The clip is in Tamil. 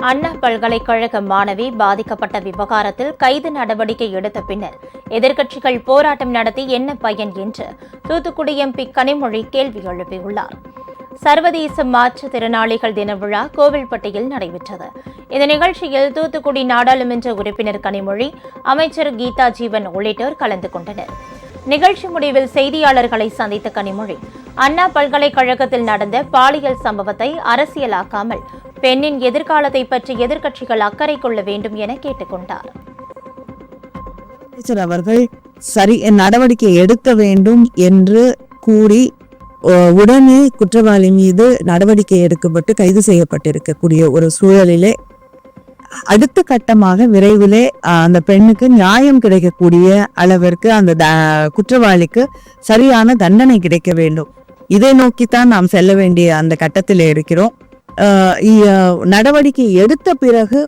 அண்ணா பல்கலைக்கழக மாணவி பாதிக்கப்பட்ட விவகாரத்தில் கைது நடவடிக்கை எடுத்த பின்னர் எதிர்க்கட்சிகள் போராட்டம் நடத்தி என்ன பயன் என்று தூத்துக்குடி எம்பி கனிமொழி கேள்வி எழுப்பியுள்ளார். சர்வதேச மாற்றுத்திறனாளிகள் தின விழா கோவில்பட்டியில் நடைபெற்றது. இந்த நிகழ்ச்சியில் தூத்துக்குடி நாடாளுமன்ற உறுப்பினர் கனிமொழி, அமைச்சர் கீதா ஜீவன் உள்ளிட்டோர் கலந்து கொண்டனர். நிகழ்ச்சி முடிவில் செய்தியாளர்களை சந்தித்த கனிமொழி, அண்ணா பல்கலைக்கழகத்தில் நடந்த பாலியல் சம்பவத்தை அரசியலாக்காமல் பெண்ணின் எதிர்காலத்தை பற்றி எதிர்க்கட்சிகள் அக்கறை கொள்ள வேண்டும் என கேட்டுக்கொண்டார். அவர்கள் சரி நடவடிக்கை எடுக்க வேண்டும் என்று கூறி உடனே குற்றவாளி மீது நடவடிக்கை எடுக்கப்பட்டு கைது செய்யப்பட்டிருக்கக்கூடிய ஒரு சூழலிலே அடுத்த கட்டமாக விரைவிலே அந்த பெண்ணுக்கு நியாயம் கிடைக்கக்கூடிய அளவிற்கு அந்த குற்றவாளிக்கு சரியான தண்டனை கிடைக்க வேண்டும். இதை நோக்கித்தான் நாம் செல்ல வேண்டிய அந்த கட்டத்தில் இருக்கிறோம். நடவடிக்கை எடுத்த பிறகு